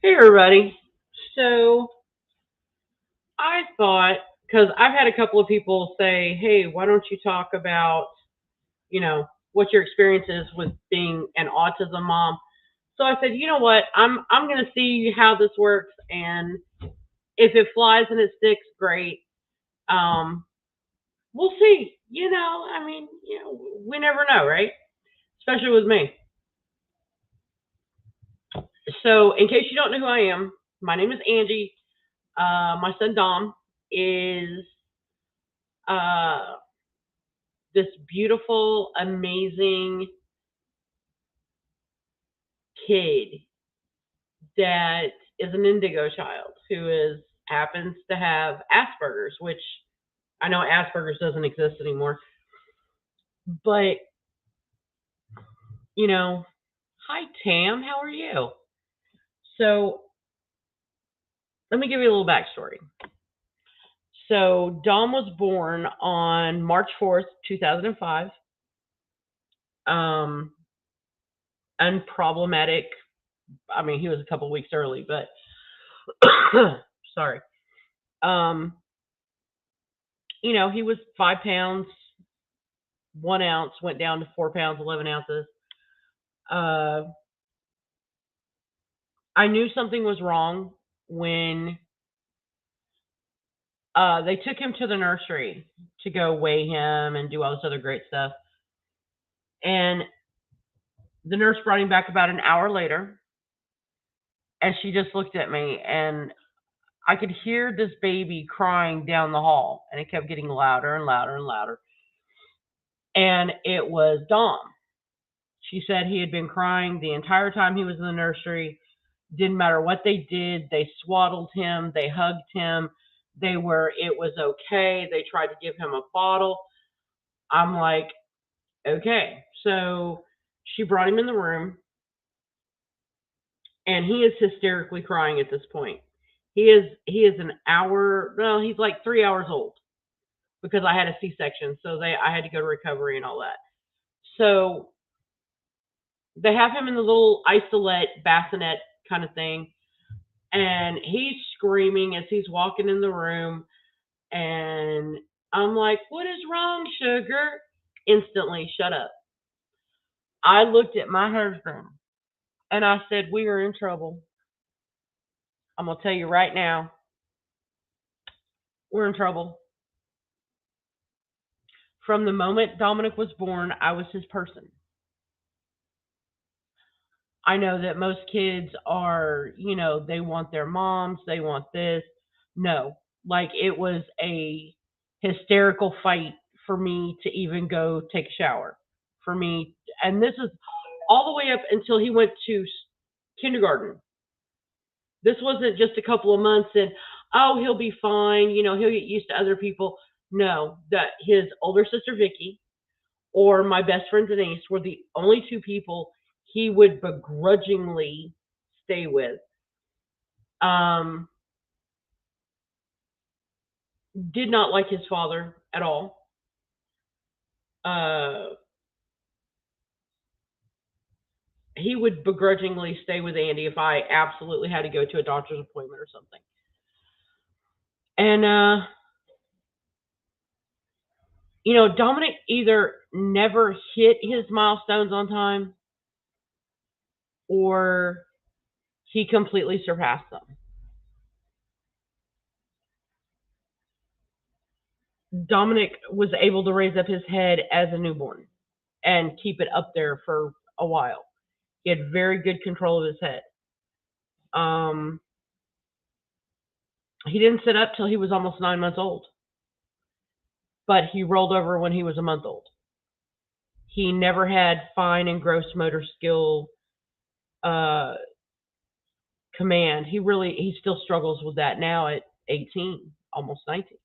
Hey everybody. So I thought, because I've had a couple of people say, "Hey, why don't you talk about, what your experience is with being an autism mom?" So I said, you know what, I'm going to see how this works, and if it flies and it sticks, great. Um, we'll see. We never know, right? Especially with me. So in case you don't know who I am, my name is Angie. My son Dom is uh, this beautiful, amazing kid that is an indigo child who is happens to have Asperger's, which I know Asperger's doesn't exist anymore. But, you know, hi Tam, how are you? So let me give you a little backstory. So Dom was born on March 4th, 2005. Um, unproblematic. I mean, he was a couple weeks early, but sorry. Um, he was 5 pounds, 1 ounce, went down to 4 pounds, 11 ounces. Uh, I knew something was wrong when they took him to the nursery to go weigh him and do all this other great stuff. And the nurse brought him back about an hour later, and she just looked at me, and I could hear this baby crying down the hall, and it kept getting louder and louder and louder. And it was Dom. She said he had been crying the entire time he was in the nursery. Didn't matter what they did. They swaddled him. They hugged him. It was okay. They tried to give him a bottle. I'm like, okay. So she brought him in the room, and he is hysterically crying at this point. He is an hour, well, he's like 3 hours old because I had a C-section. So I had to go to recovery and all that. So they have him in the little isolate bassinet kind of thing, and he's screaming as he's walking in the room. And I'm like, what is wrong, sugar? Instantly, shut up. I looked at my husband and I said, we are in trouble. I'm going to tell you right now, we're in trouble. From the moment Dominic was born, I was his person. I know that most kids are, they want their moms, they want this. No, like it was a hysterical fight for me to even go take a shower. For me, and this is all the way up until he went to kindergarten. This wasn't just a couple of months and, oh, he'll be fine, he'll get used to other people. No, that his older sister Vicky or my best friend Denise were the only two people he would begrudgingly stay with. Um, did not like his father at all. Uh, he would begrudgingly stay with Andy if I absolutely had to go to a doctor's appointment or something. And Dominic either never hit his milestones on time or he completely surpassed them. Dominic was able to raise up his head as a newborn and keep it up there for a while. He had very good control of his head. Um, he didn't sit up till he was almost 9 months old, but he rolled over when he was a month old. He never had fine and gross motor skill uh, command. He still struggles with that now at 18, almost 19.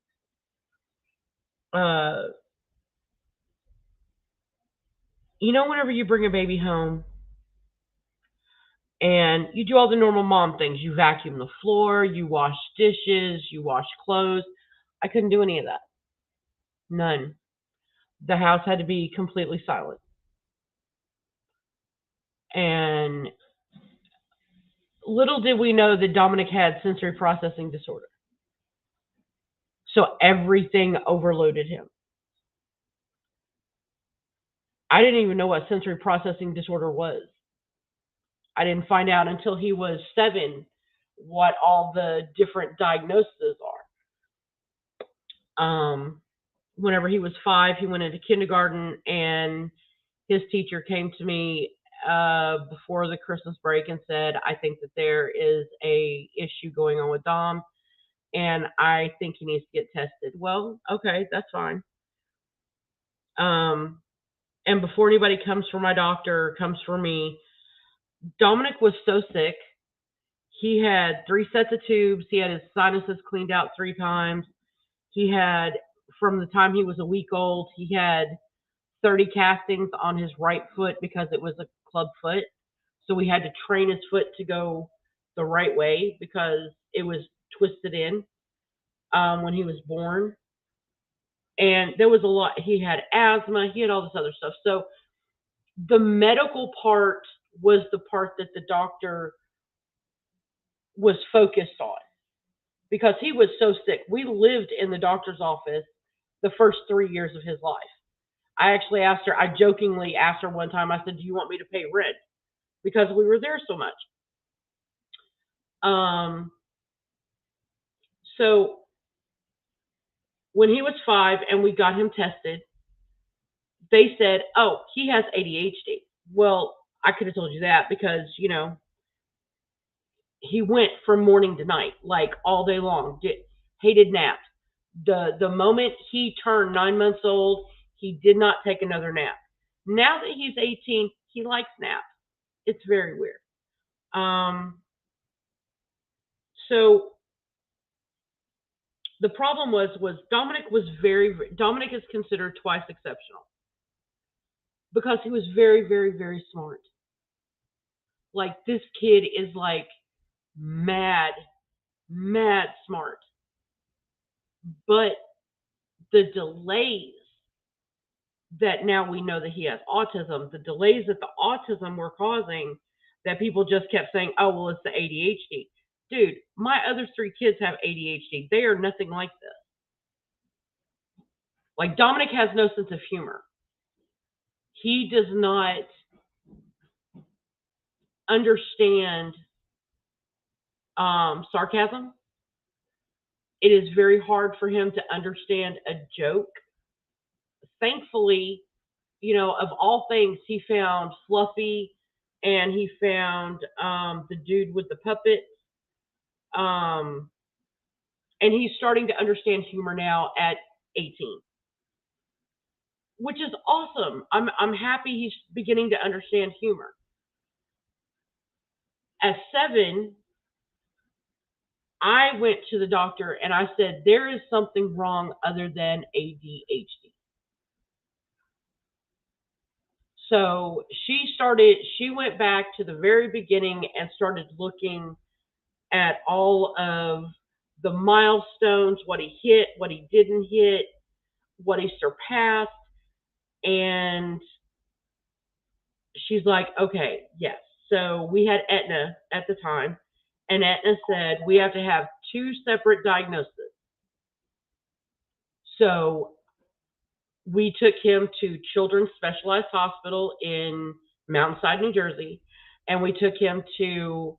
Uh, whenever you bring a baby home and you do all the normal mom things, you vacuum the floor, you wash dishes, you wash clothes. I couldn't do any of that. None. The house had to be completely silent. And Little did we know that Dominic had sensory processing disorder. So everything overloaded him. I didn't even know what sensory processing disorder was. I didn't find out until he was 7 what all the different diagnoses are. Whenever he was 5, he went into kindergarten, and his teacher came to me before the Christmas break and said, "I think that there is a issue going on with Dom, and I think he needs to get tested." Well, okay, that's fine. And before anybody comes for my doctor, comes for me, Dominic was so sick. He had 3 sets of tubes. He had his sinuses cleaned out 3 times. He had, from the time he was a week old, he had 30 castings on his right foot because it was a club foot. So we had to train his foot to go the right way because it was twisted in when he was born. And there was a lot. He had asthma. He had all this other stuff. So the medical part was the part that the doctor was focused on because he was so sick. We lived in the doctor's office the first 3 years of his life. I actually asked her, I jokingly asked her one time, I said, "Do you want me to pay rent?" Because we were there so much. So when he was 5 and we got him tested, they said, "Oh, he has ADHD." Well, I could have told you that because, he went from morning to night, like all day long, hated naps. The moment he turned 9 months old, he did not take another nap. Now that he's 18, he likes naps. It's very weird. So the problem was Dominic is considered twice exceptional because he was very, very, very smart. Like, this kid is like mad, mad smart. But the delays that now we know that he has autism, the delays that the autism were causing, that people just kept saying, "Oh, well, it's the ADHD." Dude, my other 3 kids have ADHD. They are nothing like this. Like, Dominic has no sense of humor. He does not understand sarcasm. It is very hard for him to understand a joke. Thankfully, of all things, he found Fluffy and he found the dude with the puppet. And he's starting to understand humor now at 18, which is awesome. I'm happy he's beginning to understand humor. At 7, I went to the doctor and I said, "There is something wrong other than ADHD." So she went back to the very beginning and started looking at all of the milestones, what he hit, what he didn't hit, what he surpassed. And she's like, "Okay, yes." So we had Aetna at the time, and Aetna said we have to have 2 separate diagnoses. So we took him to Children's Specialized Hospital in Mountainside, New Jersey, and we took him to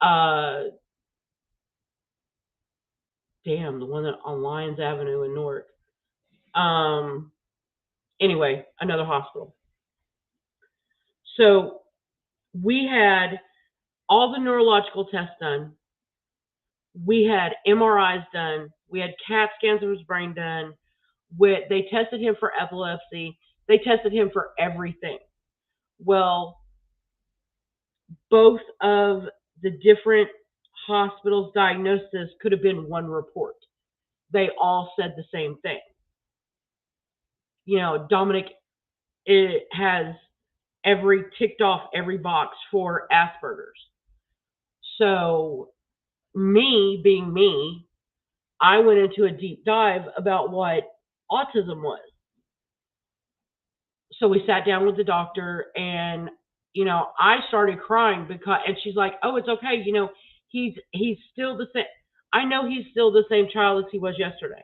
the one on Lyons Avenue in Newark. Anyway, another hospital. So we had all the neurological tests done. We had MRIs done. We had CAT scans of his brain done. They tested him for epilepsy. They tested him for everything. Well, both of the different hospitals' diagnosis could have been one report. They all said the same thing. Dominic has ticked off every box for Asperger's. So, me being me, I went into a deep dive about what autism was. So we sat down with the doctor and I started crying because, and she's like, "Oh, it's okay. He's still the same. I know he's still the same child as he was yesterday.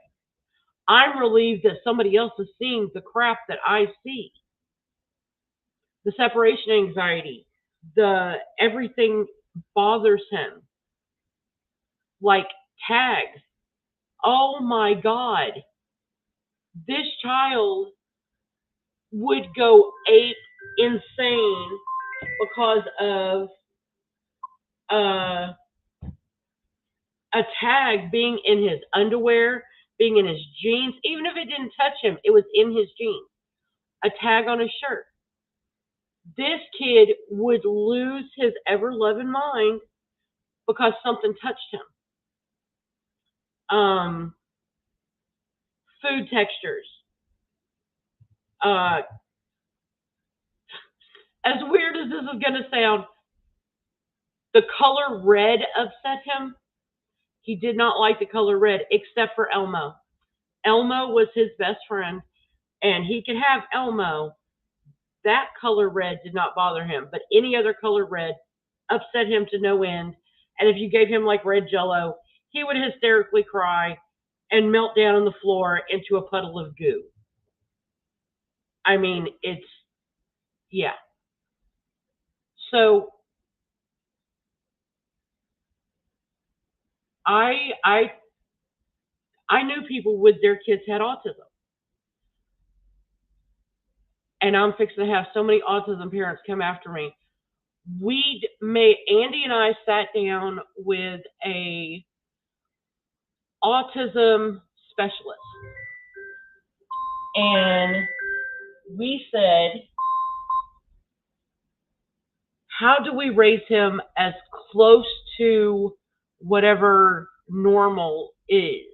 I'm relieved that somebody else is seeing the crap that I see, the separation anxiety, the everything bothers him, like tags. Oh my God, this child would go ape insane because of uh, a tag being in his underwear, being in his jeans. Even if it didn't touch him, it was in his jeans. A tag on his shirt. This kid would lose his ever loving mind because something touched him. Um, Food textures. Uh, as weird as this is going to sound, the color red upset him. He did not like the color red, except for Elmo. Elmo was his best friend, and he could have Elmo. That color red did not bother him, but any other color red upset him to no end. And if you gave him like red jello, he would hysterically cry and melt down on the floor into a puddle of goo. I mean, it's, yeah. So I I I knew people with their kids had autism. And I'm fixing to have so many autism parents come after me. Andy and I sat down with a autism specialist, and we said, how do we raise him as close to whatever normal is?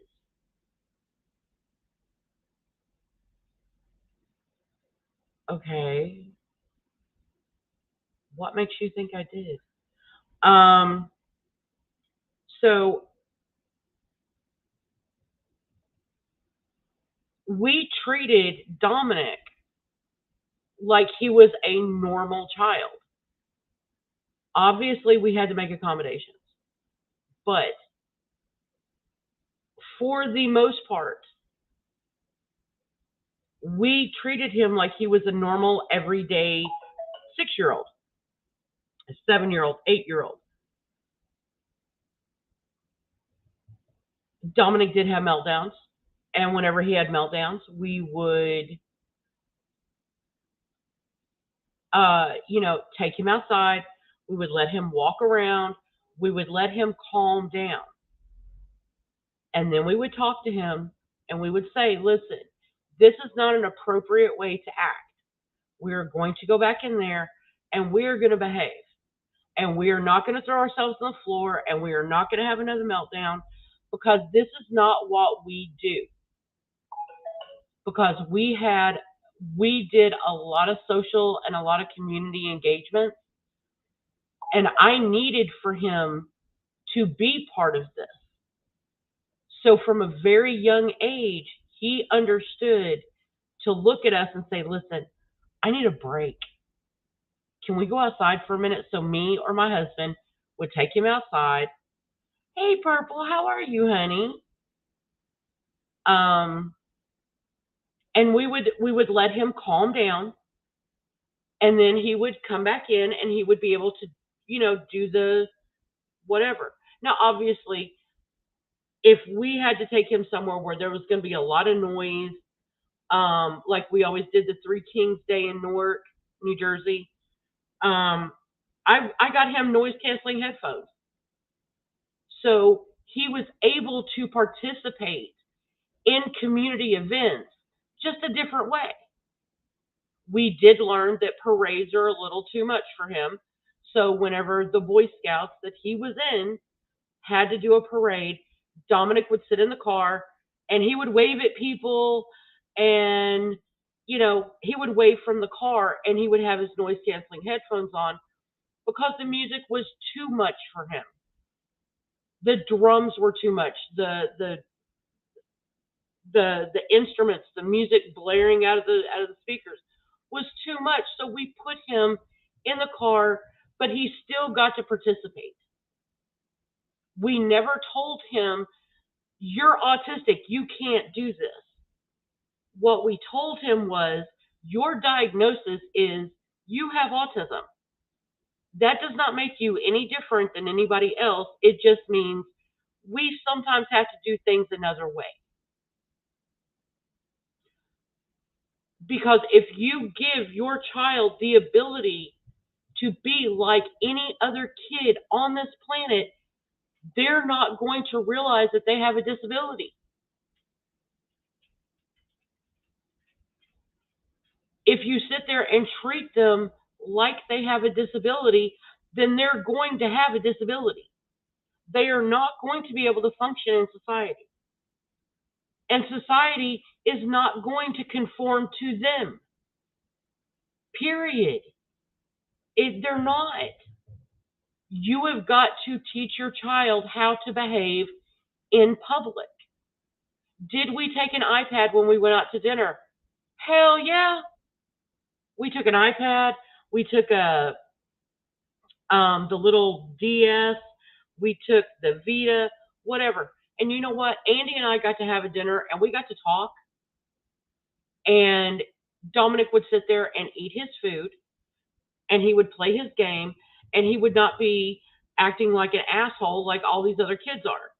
Okay, what makes you think I did? Um, so we treated Dominic like he was a normal child. Obviously, we had to make accommodations, but for the most part, we treated him like he was a normal, everyday 6 year old, a 7 year old, 8 year old. Dominic did have meltdowns, and whenever he had meltdowns, we would, take him outside. We would let him walk around. We would let him calm down, and then we would talk to him, and we would say, "Listen, this is not an appropriate way to act. We're going to go back in there, and we're going to behave." And we are not going to throw ourselves on the floor, and we are not going to have another meltdown, because this is not what we do. Because we did a lot of social and a lot of community engagement, and I needed for him to be part of this. So from a very young age, he understood to look at us and say, "Listen, I need a break. Can we go outside for a minute?" So me or my husband would take him outside. "Hey, Purple, how are you, honey?" Um, and we would let him calm down, and then he would come back in, and he would be able to, do the whatever. Now, obviously, if we had to take him somewhere where there was going to be a lot of noise, like we always did the Three Kings Day in Newark, New Jersey, um, I got him noise canceling headphones, so he was able to participate in community events just a different way. We did learn that parades are a little too much for him. So whenever the Boy Scouts that he was in had to do a parade, Dominic would sit in the car and he would wave at people, and he would wave from the car, and he would have his noise canceling headphones on because the music was too much for him. The drums were too much. The instruments, the music blaring out of the speakers was too much. So we put him in the car, but he still got to participate. We never told him, you're autistic, you can't do this. What we told him was, your diagnosis is you have autism. That does not make you any different than anybody else. It just means we sometimes have to do things another way. Because if you give your child the ability to be like any other kid on this planet, they're not going to realize that they have a disability. If you sit there and treat them like they have a disability, then they're going to have a disability. They are not going to be able to function in society. And society is not going to conform to them. Period. They're not. You have got to teach your child how to behave in public. Did we take an iPad when we went out to dinner? Hell yeah. We took an iPad. We took the little DS. We took the Vita, whatever. And you know what? Andy and I got to have a dinner and we got to talk. And Dominic would sit there and eat his food and he would play his game and he would not be acting like an asshole like all these other kids are.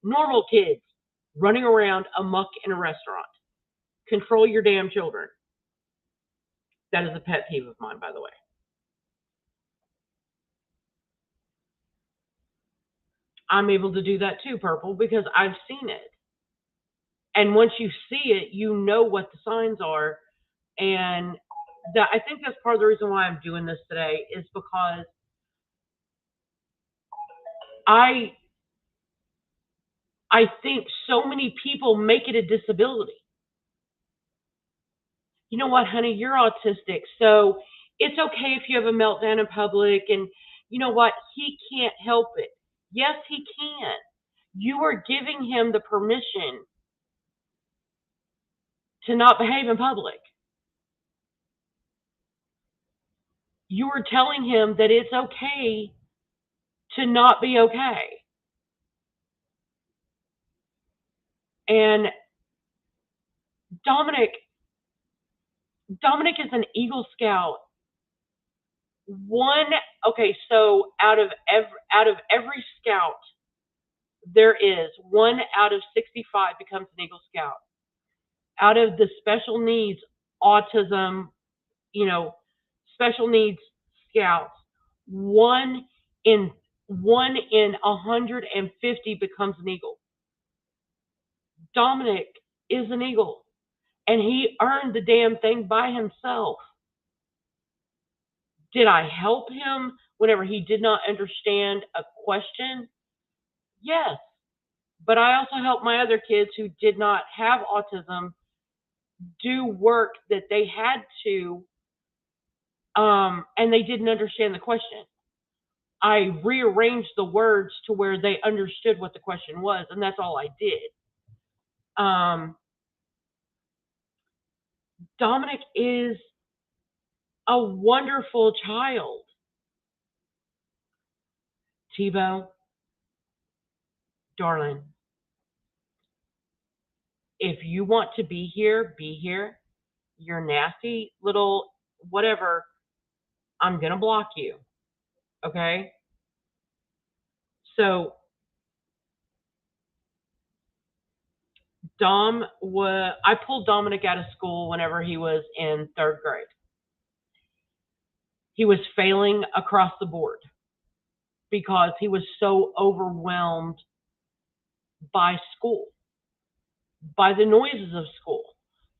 Normal kids running around amuck in a restaurant. Control your damn children. That is a pet peeve of mine, by the way. I'm able to do that too, Purple, because I've seen it. And once you see it, you know what the signs are. And I think that's part of the reason why I'm doing this today is because I think so many people make it a disability. You know what, honey, you're autistic, so it's okay if you have a meltdown in public. And you know what? He can't help it. Yes, he can. You are giving him the permission to not behave in public. You are telling him that it's okay to not be okay. And Dominic is an Eagle Scout. So out of every scout there is, 1 out of 65 becomes an Eagle Scout. Out of the special needs, autism, special needs scouts, one in 150 becomes an Eagle. Dominic is an Eagle, and he earned the damn thing by himself. Did I help him whenever he did not understand a question? Yes. But I also helped my other kids who did not have autism do work that they had to, and they didn't understand the question. I rearranged the words to where they understood what the question was, and that's all I did. Dominic is a wonderful child. Tebow, darling, if you want to be here, be here. You're nasty little whatever. I'm going to block you. Okay? So, I pulled Dominic out of school whenever he was in 3rd grade. He was failing across the board because he was so overwhelmed by school, by the noises of school,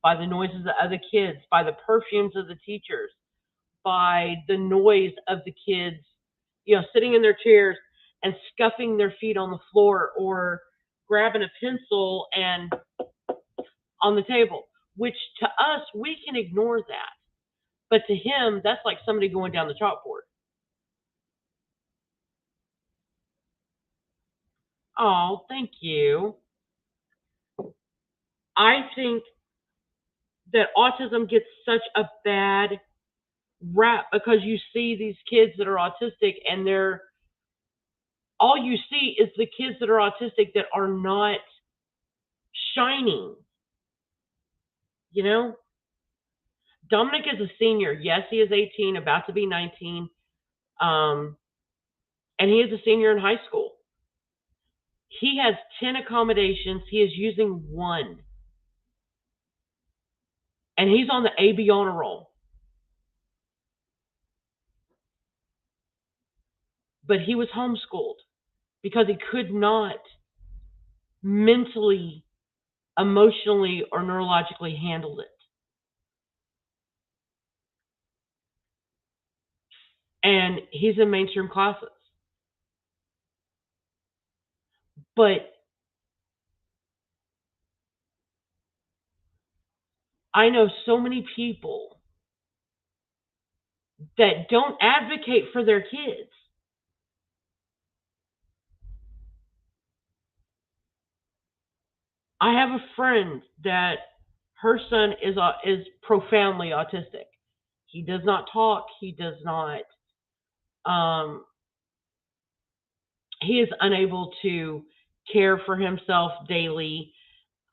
by the noises of other kids, by the perfumes of the teachers, by the noise of the kids, sitting in their chairs and scuffing their feet on the floor or grabbing a pencil and on the table, which to us, we can ignore that. But to him, that's like somebody going down the chalkboard. Oh, thank you. I think that autism gets such a bad rap because you see these kids that are autistic and they're all you see is the kids that are autistic that are not shining, you know? Dominic is a senior. Yes, he is 18, about to be 19. Um, and he is a senior in high school. He has 10 accommodations. He is using one. And he's on the AB honor roll. But he was homeschooled because he could not mentally, emotionally, or neurologically handle it. And he's in mainstream classes. But I know so many people that don't advocate for their kids. I have a friend that her son is profoundly autistic. He does not talk. He does not. Um, he is unable to care for himself daily.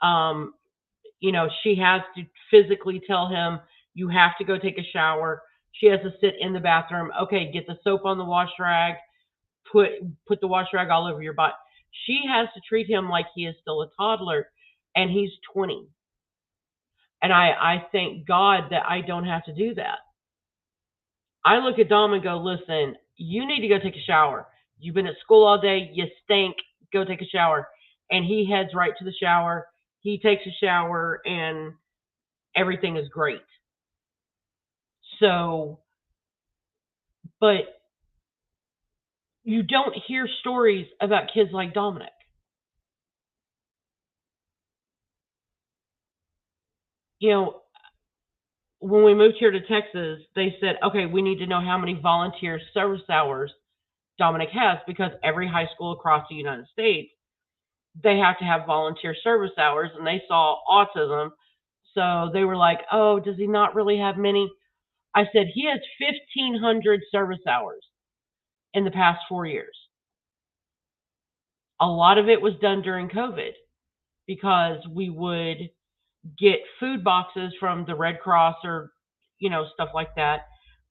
Um, she has to physically tell him, "You have to go take a shower." She has to sit in the bathroom. Okay, get the soap on the wash rag. Put put the wash rag all over your butt. She has to treat him like he is still a toddler, and he's 20. And I thank God that I don't have to do that. I look at Dom and go, listen, you need to go take a shower. You've been at school all day. You stink. Go take a shower. And he heads right to the shower. He takes a shower, and everything is great. So, but you don't hear stories about kids like Dominic. You know, when we moved here to Texas, they said, okay, we need to know how many volunteer service hours Dominic has because every high school across the United States, they have to have volunteer service hours, and they saw autism. So they were like, oh, does he not really have many? I said, he has 1,500 service hours in the past 4 years. A lot of it was done during COVID because we would get food boxes from the Red Cross or, stuff like that.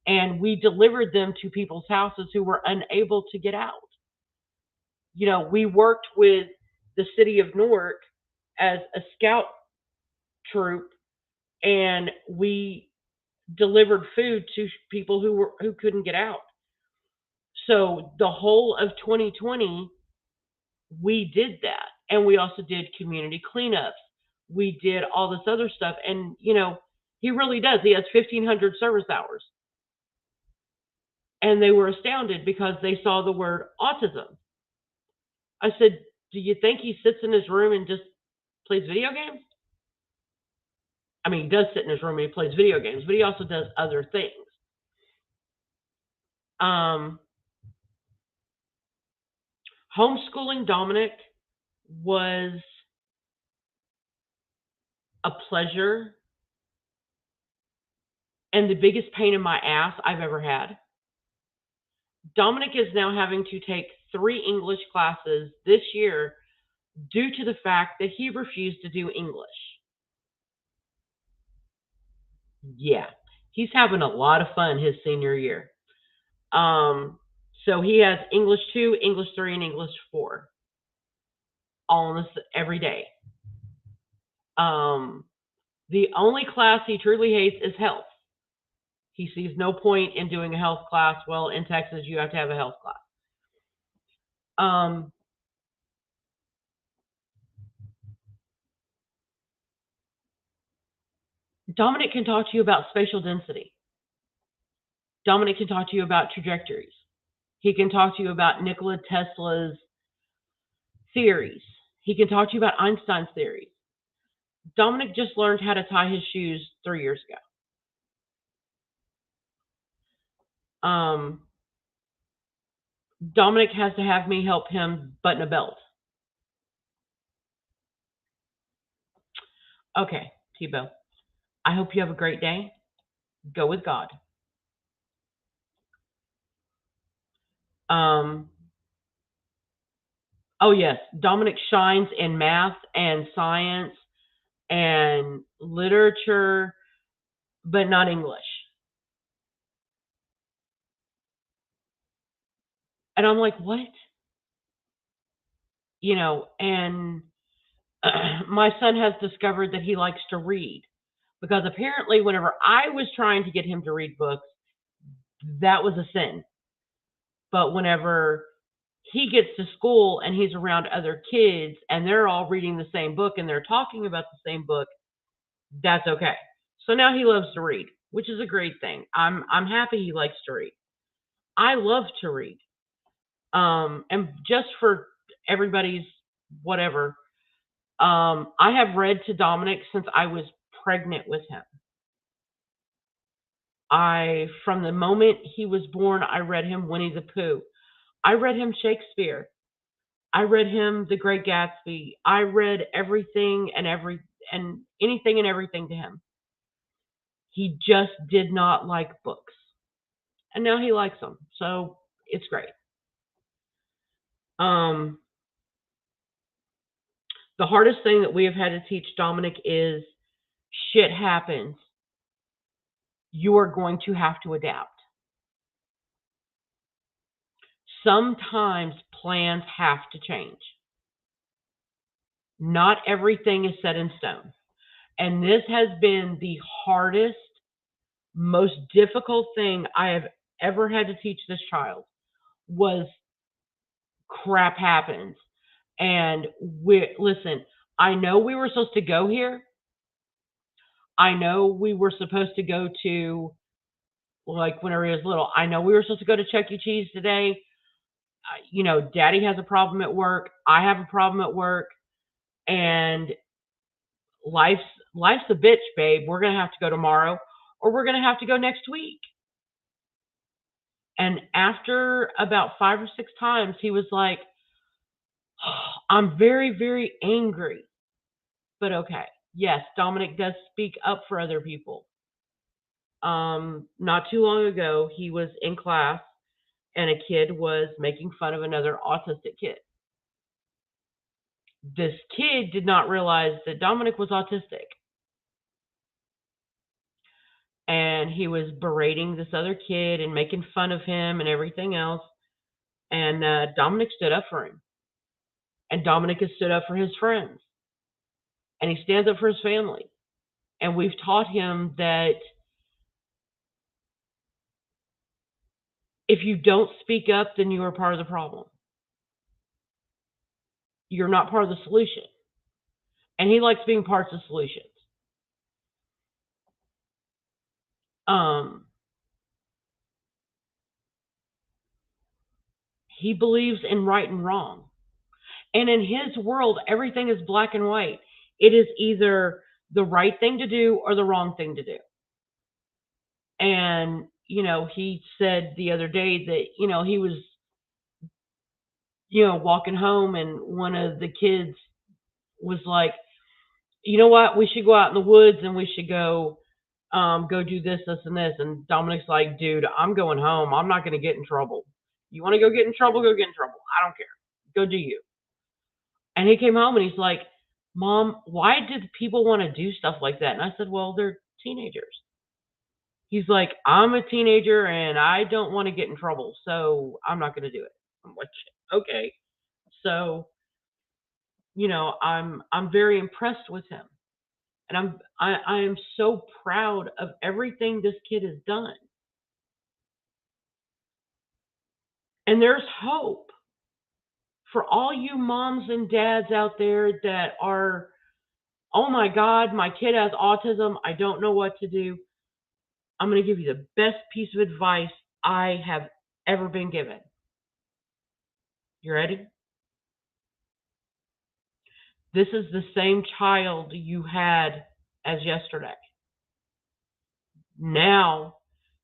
And we delivered them to people's houses who were unable to get out. We worked with the city of Newark as a scout troop, and we delivered food to people who couldn't get out. So the whole of 2020, we did that, and we also did community cleanups. We did all this other stuff, and he really does. He has 1,500 service hours, and they were astounded because they saw the word autism. I said, "Do you think he sits in his room and just plays video games?" I mean, he does sit in his room and he plays video games, but he also does other things. Um, Homeschooling Dominic was a pleasure and the biggest pain in my ass I've ever had. Dominic is now having to take 3 English classes this year due to the fact that he refused to do English. Yeah, he's having a lot of fun his senior year. Um, so he has English 2, English 3, and English 4 all on this every day. Um, the only class he truly hates is health. He sees no point in doing a health class. Well, in Texas, you have to have a health class. Um, Dominic can talk to you about spatial density. Dominic can talk to you about trajectories. He can talk to you about Nikola Tesla's theories. He can talk to you about Einstein's theories. Dominic just learned how to tie his shoes 3 years ago. Dominic has to have me help him button a belt. Okay, Tebow. I hope you have a great day. Go with God. Um, oh yes, Dominic shines in math and science and literature, but not English. And I'm like, what? And my son has discovered that he likes to read because apparently, whenever I was trying to get him to read books, that was a sin. But whenever he gets to school and he's around other kids and they're all reading the same book and they're talking about the same book, that's okay. So now he loves to read, which is a great thing. I'm happy he likes to read. I love to read. And just for everybody's whatever, I have read to Dominic since I was pregnant with him. From the moment he was born, I read him Winnie the Pooh. I read him Shakespeare. I read him The Great Gatsby. I read everything and anything and everything to him. He just did not like books. And now he likes them. So it's great. Um, the hardest thing that we have had to teach Dominic is shit happens. You are going to have to adapt. Sometimes plans have to change. Not everything is set in stone. And this has been the hardest, most difficult thing I have ever had to teach this child was crap happens. And listen, I know we were supposed to go here. I know we were supposed to go to, like, whenever he was little, I know we were supposed to go to Chuck E. Cheese today. Daddy has a problem at work. I have a problem at work. And life's life's a bitch, babe. We're gonna have to go tomorrow, or we're gonna have to go next week. And after about 5 or 6 times, he was like, I'm very, very angry. But okay. Yes, Dominic does speak up for other people. Not too long ago, he was in class and a kid was making fun of another autistic kid. This kid did not realize that Dominic was autistic. And he was berating this other kid and making fun of him and everything else. And Dominic stood up for him. And Dominic has stood up for his friends. And he stands up for his family. And we've taught him that if you don't speak up, then you are part of the problem. You're not part of the solution. And he likes being parts of solutions. He believes in right and wrong. And in his world, everything is black and white. It is either the right thing to do or the wrong thing to do. And, he said the other day that, he was, walking home and one of the kids was like, you know what, we should go out in the woods and we should go do this, this, and this. And Dominic's like, dude, I'm going home. I'm not going to get in trouble. You want to go get in trouble? Go get in trouble. I don't care. Go do you. And he came home and he's like, Mom, why did people want to do stuff like that? And I said, well, they're teenagers. He's like, I'm a teenager and I don't want to get in trouble, so I'm not going to do it. I'm like, okay. So, I'm very impressed with him. And I am so proud of everything this kid has done. And there's hope for all you moms and dads out there that are, oh my God, my kid has autism. I don't know what to do. I'm going to give you the best piece of advice I have ever been given. You ready? This is the same child you had as yesterday. Now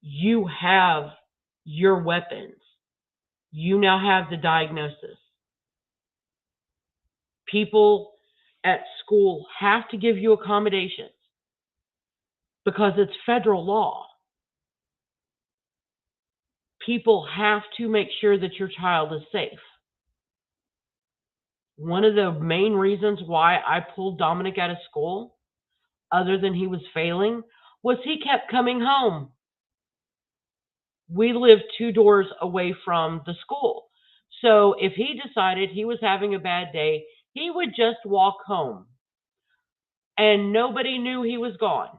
you have your weapons. You now have the diagnosis. People at school have to give you accommodations because it's federal law. People have to make sure that your child is safe. One of the main reasons why I pulled Dominic out of school, other than he was failing, was he kept coming home. We lived 2 doors away from the school. So if he decided he was having a bad day, he would just walk home and nobody knew he was gone.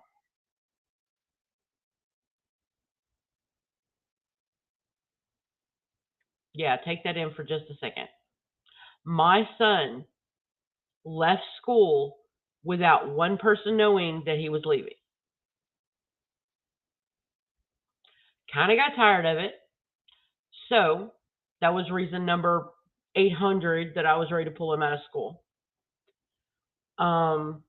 Yeah, take that in for just a second. My son left school without one person knowing that he was leaving. Kind of got tired of it. So that was reason number 800 that I was ready to pull him out of school. Um,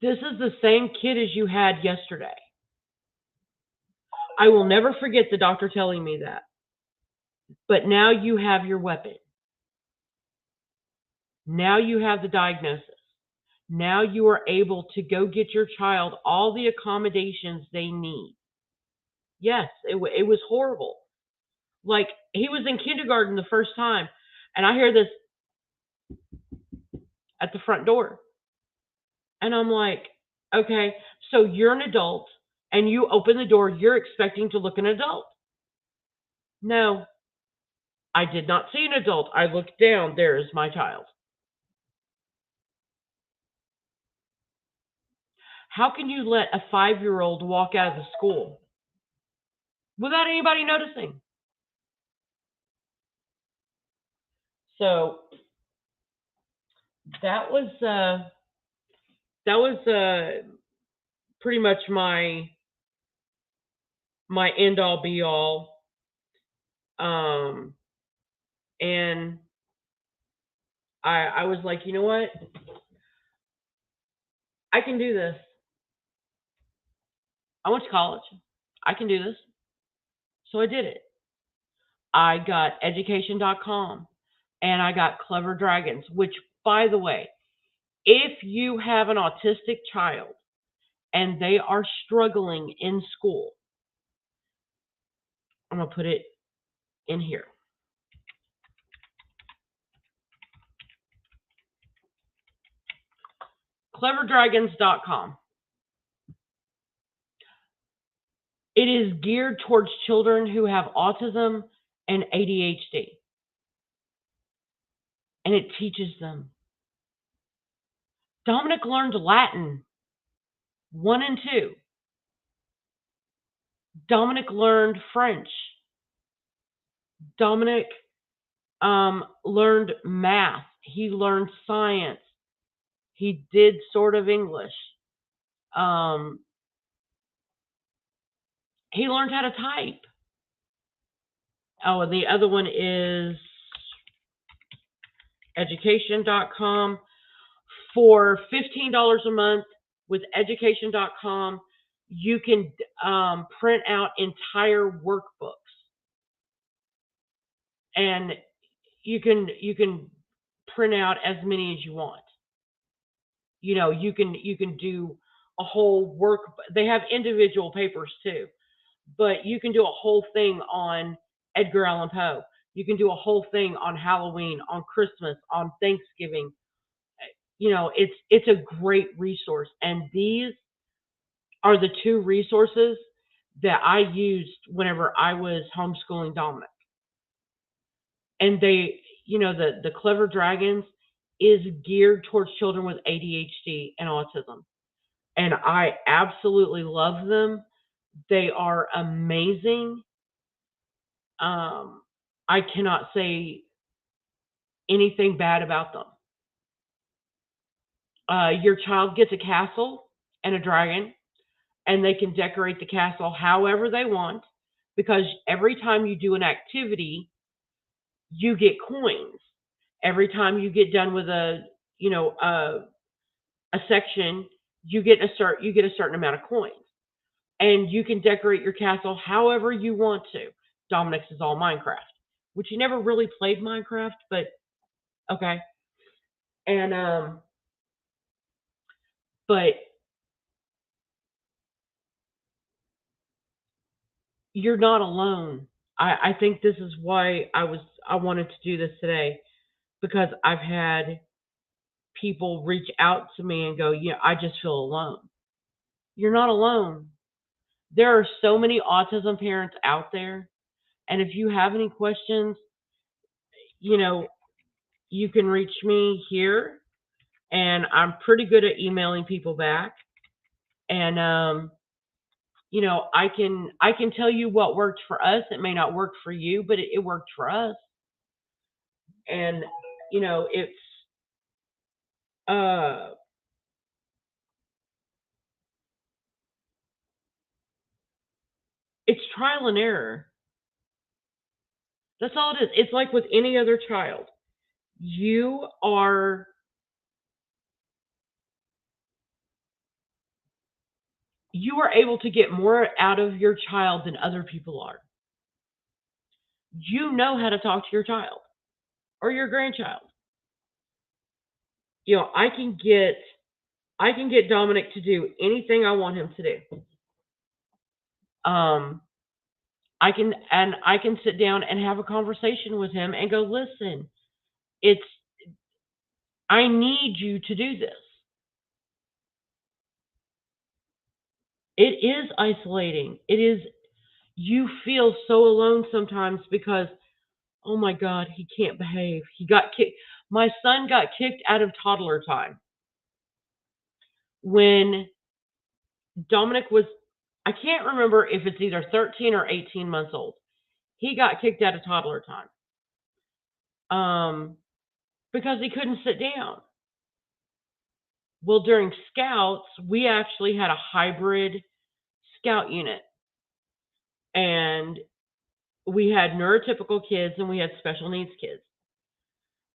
this is the same kid as you had yesterday. I will never forget the doctor telling me that. But now you have your weapon. Now you have the diagnosis. Now you are able to go get your child all the accommodations they need. Yes, it was horrible. Like, he was in kindergarten the first time, and I hear this at the front door. And I'm like, okay, so you're an adult, and you open the door, you're expecting to look an adult. No, I did not see an adult. I looked down, there is my child. How can you let a 5-year-old walk out of the school without anybody noticing? So that was pretty much my end all be all. And I was like, you know what? I can do this. I went to college. I can do this. So I did it. I got education.com and I got Clever Dragons, which, by the way, if you have an autistic child and they are struggling in school, I'm going to put it in here. Cleverdragons.com. It is geared towards children who have autism and ADHD. And it teaches them. Dominic learned Latin 1 and 2. Dominic learned French. Dominic learned math. He learned science. He did sort of English. He learned how to type. Oh, and the other one is education.com. For $15 a month with education.com, you can print out entire workbooks. And you can print out as many as you want. You know, you can do a whole work. They have individual papers too, but you can do a whole thing on Edgar Allan Poe. You can do a whole thing on Halloween, on Christmas, on Thanksgiving. You know, it's a great resource, and these are the 2 resources that I used whenever I was homeschooling Dominic. And they, you know, the Clever Dragons is geared towards children with ADHD and autism. And I absolutely love them. They are amazing. I cannot say anything bad about them. Your child gets a castle and a dragon, and they can decorate the castle however they want, because every time you do an activity, you get coins. Every time you get done with a section, you get a certain amount of coins, and you can decorate your castle however you want to. Dominic's is all Minecraft, which he never really played Minecraft, but okay. And But you're not alone. I think this is why I wanted to do this today, because I've had people reach out to me and go, "Yeah, I just feel alone." You're not alone. There are so many autism parents out there, and if you have any questions, you know, you can reach me here, and I'm pretty good at emailing people back. And I can tell you what worked for us. It may not work for you, but it worked for us. And it's uh it's trial and error. That's all it is. It's like with any other child. You are you are able to get more out of your child than other people are. You know how to talk to your child or your grandchild. I can get Dominic to do anything I want him to do. Um I can sit down and have a conversation with him and go, "Listen, it's I need you to do this." It is isolating. It is You feel so alone sometimes because, oh my god, he can't behave. He got kicked. My son got kicked out of toddler time when Dominic was, I can't remember if it's either 13 or 18 months old. He got kicked out of toddler time. Because he couldn't sit down. Well, during scouts, we actually had a hybrid scout unit, and we had neurotypical kids and we had special needs kids.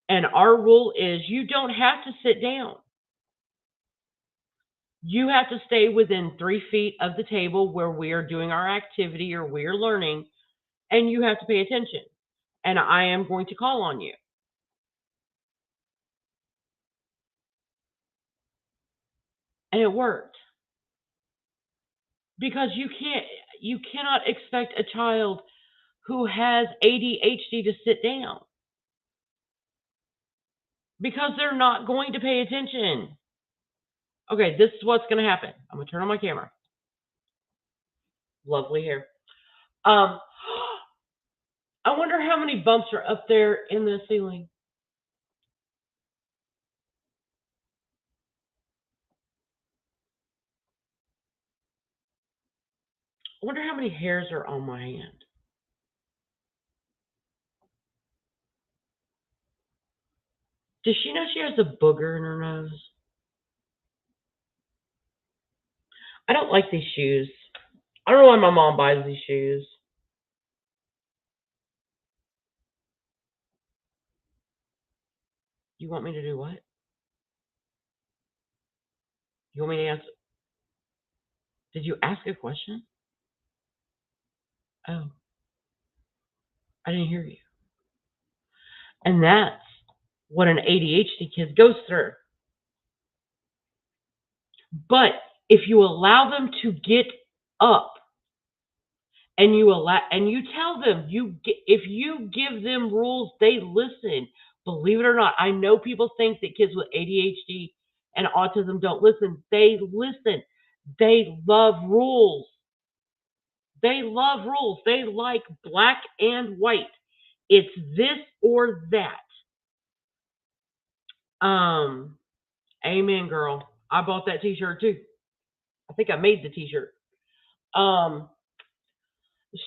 And our rule is you don't have to sit down. You have to stay within 3 feet of the table where we are doing our activity or we are learning, and you have to pay attention. And I am going to call on you. And it worked because you cannot expect a child who has ADHD to sit down because they're not going to pay attention. Okay, this is what's going to happen. I'm going to turn on my camera. Lovely hair. Um, I wonder how many bumps are up there in the ceiling. I wonder how many hairs are on my hand. Does she know she has a booger in her nose? I don't like these shoes. I don't know why my mom buys these shoes. You want me to do what? You want me to answer? Did you ask a question? Oh, I didn't hear you. And that's what an ADHD kid goes through. But if you allow them to get up and you tell them, if you give them rules, they listen. Believe it or not, I know people think that kids with ADHD and autism don't listen. They listen. They love rules. They love rules. They like black and white. It's this or that. Um, Amen, girl. I bought that T-shirt too. I think I made the T-shirt. Um,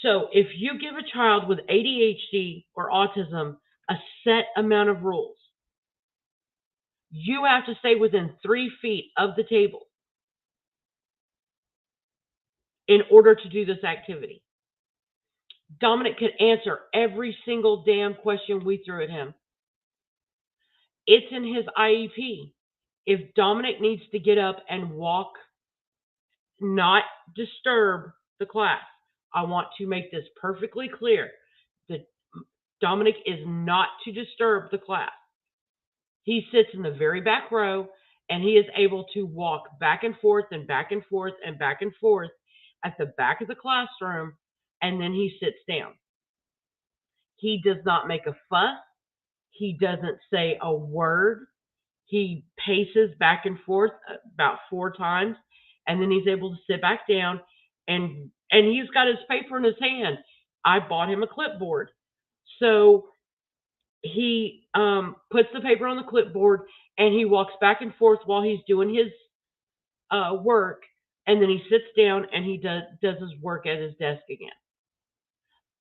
so if you give a child with ADHD or autism a set amount of rules, you have to stay within 3 feet of the table in order to do this activity. Dominic could answer every single damn question we threw at him. It's in his IEP. If Dominic needs to get up and walk, not disturb the class, I want to make this perfectly clear that Dominic is not to disturb the class. He sits in the very back row and he is able to walk back and forth and back and forth and back and forth at the back of the classroom, and then he sits down. He does not make a fuss. He doesn't say a word. He paces back and forth about 4 times, and then he's able to sit back down, and he's got his paper in his hand. I bought him a clipboard. So he puts the paper on the clipboard, and he walks back and forth while he's doing his work, and then he sits down and he does his work at his desk again.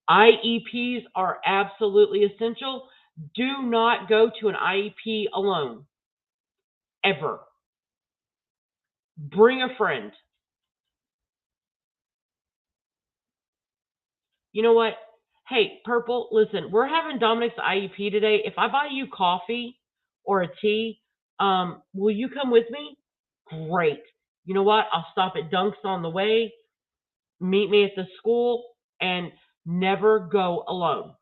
IEPs are absolutely essential. Do not go to an IEP alone, ever. Bring a friend. You know what? Hey, Purple, listen, we're having Dominic's IEP today. If I buy you coffee or a tea, will you come with me? Great. You know what? I'll stop at Dunk's on the way. Meet me at the school, and never go alone.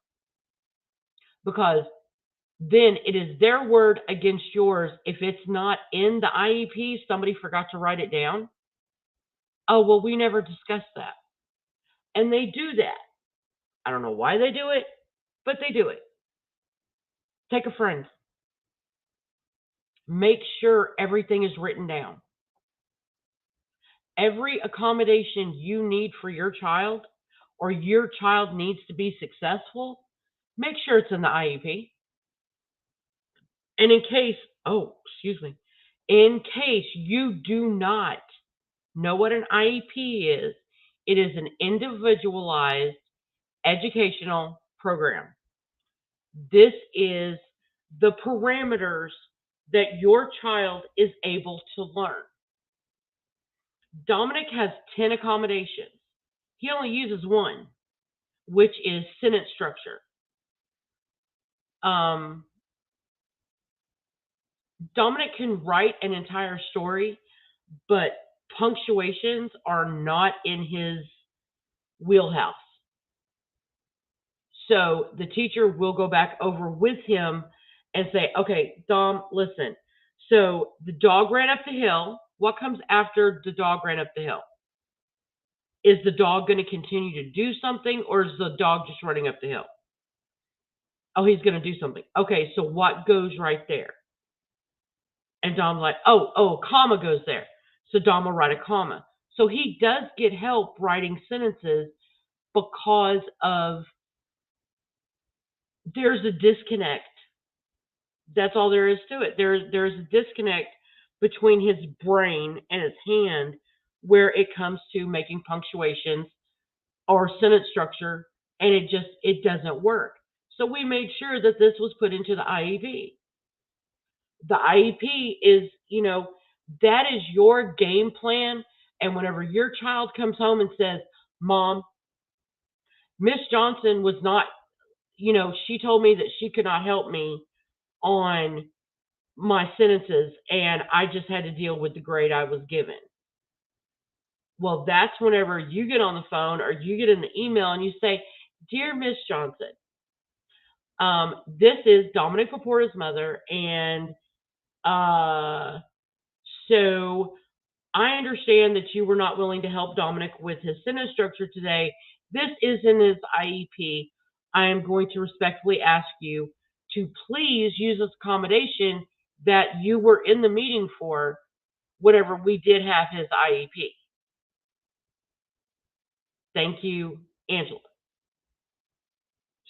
Because then it is their word against yours. If it's not in the IEP, somebody forgot to write it down. Oh, well, we never discussed that. And they do that. I don't know why they do it, but they do it. Take a friend. Make sure everything is written down. Every accommodation you need for your child, or your child needs to be successful, make sure it's in the IEP. And in case you do not know what an IEP is, it is an individualized educational program. This is the parameters that your child is able to learn. Dominic has 10 accommodations. He only uses one, which is sentence structure. Dominic can write an entire story, but punctuations are not in his wheelhouse. So the teacher will go back over with him and say, okay, Dom, listen. So the dog ran up the hill. What comes after the dog ran up the hill? Is the dog going to continue to do something, or is the dog just running up the hill? Oh, he's going to do something. Okay, so what goes right there? And Dom's like, oh, comma goes there. So Dom will write a comma. So he does get help writing sentences because of there's a disconnect. That's all there is to it. There's a disconnect between his brain and his hand where it comes to making punctuations or sentence structure, and it doesn't work. So we made sure that this was put into the IEP. The IEP is, that is your game plan. And whenever your child comes home and says, Mom, Miss Johnson was not, she told me that she could not help me on my sentences, and I just had to deal with the grade I was given. Well, that's whenever you get on the phone or you get in the email and you say, Dear Miss Johnson, this is Dominic Laporta's mother, and so I understand that you were not willing to help Dominic with his sentence structure today. This is in his IEP. I am going to respectfully ask you to please use this accommodation that you were in the meeting for whenever we did have his IEP. Thank you, Angela.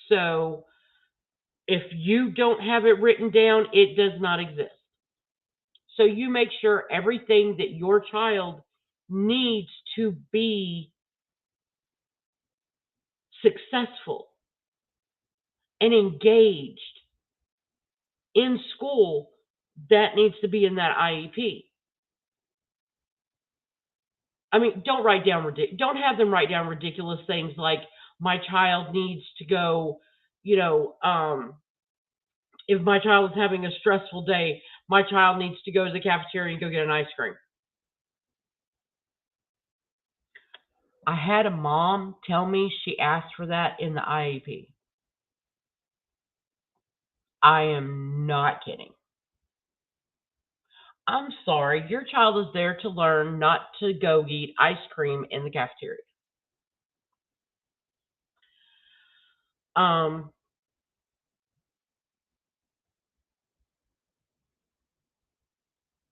So if you don't have it written down, it does not exist. So you make sure everything that your child needs to be successful and engaged in school, that needs to be in that IEP. I mean, don't have them write down ridiculous things like my child needs to go, if my child is having a stressful day, my child needs to go to the cafeteria and go get an ice cream. I had a mom tell me she asked for that in the IEP. I am not kidding. I'm sorry, your child is there to learn not to go eat ice cream in the cafeteria. Um,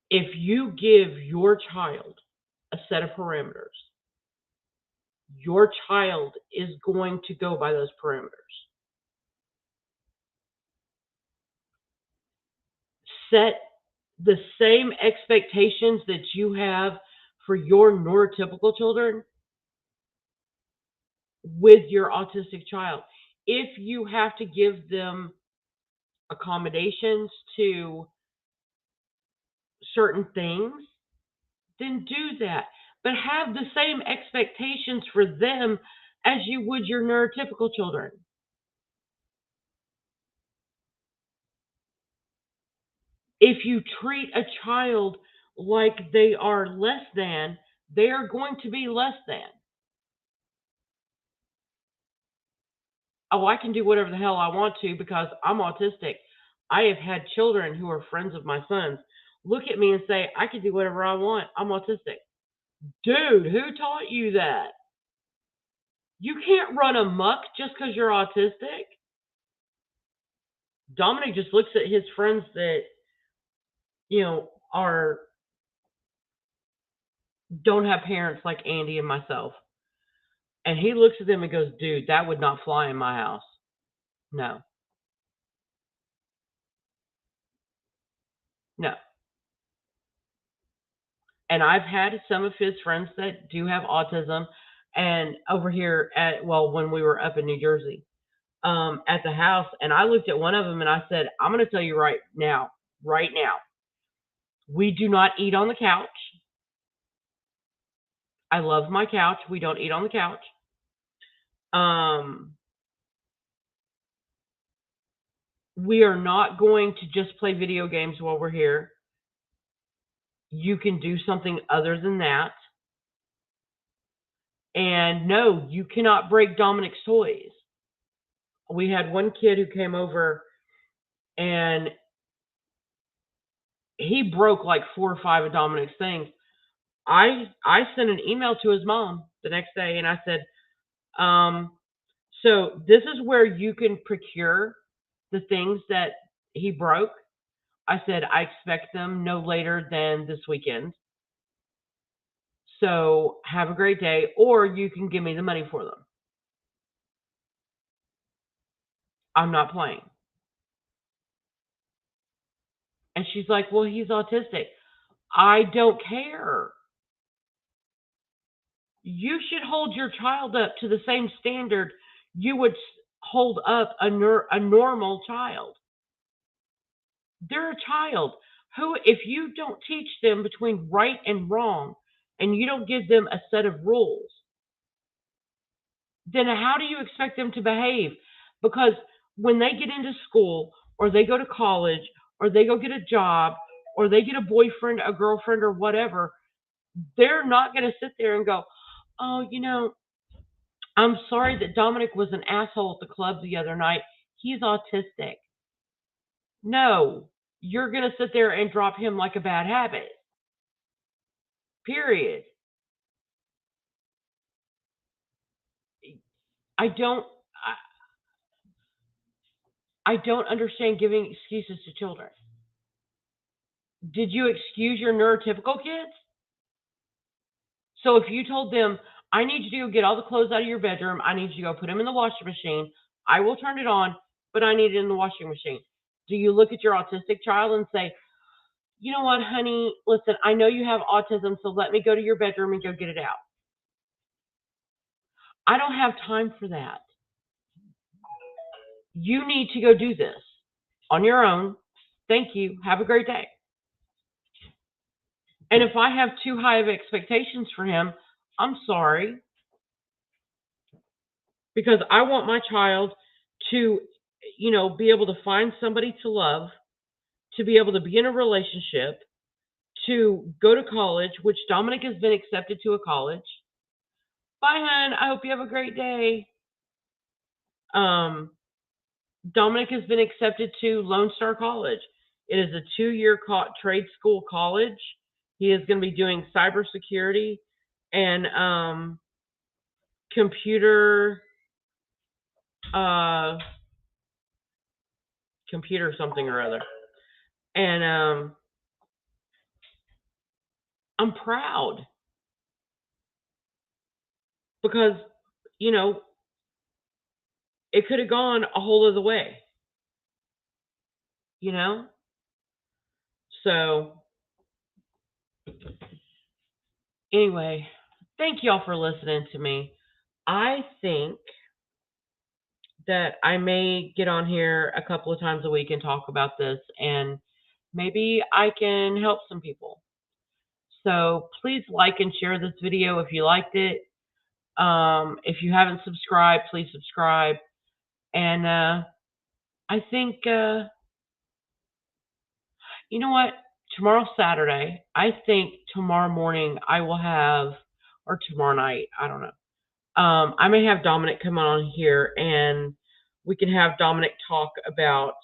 if you give your child a set of parameters, your child is going to go by those parameters. Set the same expectations that you have for your neurotypical children with your autistic child. If you have to give them accommodations to certain things, then do that. But have the same expectations for them as you would your neurotypical children. If you treat a child like they are less than, they are going to be less than. Oh, I can do whatever the hell I want to because I'm autistic. I have had children who are friends of my son's look at me and say, I can do whatever I want. I'm autistic. Dude, who taught you that? You can't run amok just because you're autistic. Dominic just looks at his friends that, are don't have parents like Andy and myself. And he looks at them and goes, dude, that would not fly in my house. No, no. And I've had some of his friends that do have autism. And over here when we were up in New Jersey, at the house, and I looked at one of them and I said, I'm going to tell you right now, we do not eat on the couch. I love my couch. We don't eat on the couch. Um, we are not going to just play video games while we're here. You can do something other than that. And no, you cannot break Dominic's toys. We had one kid who came over and he broke like 4 or 5 of Dominic's things. I sent an email to his mom the next day and I said, so this is where you can procure the things that he broke. I said, I expect them no later than this weekend. So have a great day, or you can give me the money for them. I'm not playing. And she's like, well, he's autistic. I don't care. You should hold your child up to the same standard you would hold up a normal child. They're a child who, if you don't teach them between right and wrong and you don't give them a set of rules, then how do you expect them to behave? Because when they get into school or they go to college or they go get a job or they get a boyfriend, a girlfriend, or whatever, they're not going to sit there and go, oh, I'm sorry that Dominic was an asshole at the club the other night. He's autistic. No, you're going to sit there and drop him like a bad habit. Period. I don't I don't understand giving excuses to children. Did you excuse your neurotypical kids? So if you told them, I need you to go get all the clothes out of your bedroom, I need you to go put them in the washing machine, I will turn it on, but I need it in the washing machine. Do you look at your autistic child and say, you know what, honey, listen, I know you have autism, so let me go to your bedroom and go get it out? I don't have time for that. You need to go do this on your own. Thank you. Have a great day. And if I have too high of expectations for him, I'm sorry. Because I want my child to, be able to find somebody to love, to be able to be in a relationship, to go to college, which Dominic has been accepted to a college. Bye, hon. I hope you have a great day. Dominic has been accepted to Lone Star College. It is a 2-year trade school college. He is going to be doing cybersecurity and computer uh, computer something or other. And I'm proud because, you know, it could have gone a whole other way, you know? So, anyway, thank y'all for listening to me. I think that I may get on here a couple of times a week and talk about this, and maybe I can help some people. So please like and share this video if you liked it. If you haven't subscribed, please subscribe. And I think, you know what? Tomorrow's Saturday. I think tomorrow morning I will have, or tomorrow night, I don't know. I may have Dominic come on here and we can have Dominic talk about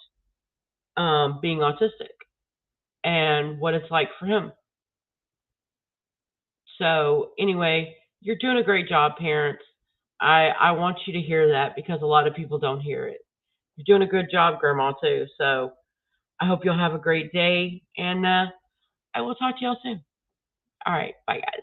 being autistic and what it's like for him. So anyway, you're doing a great job, parents. I want you to hear that because a lot of people don't hear it. You're doing a good job, Grandma, too. So I hope you'll have a great day, and I will talk to y'all soon. All right, bye, guys.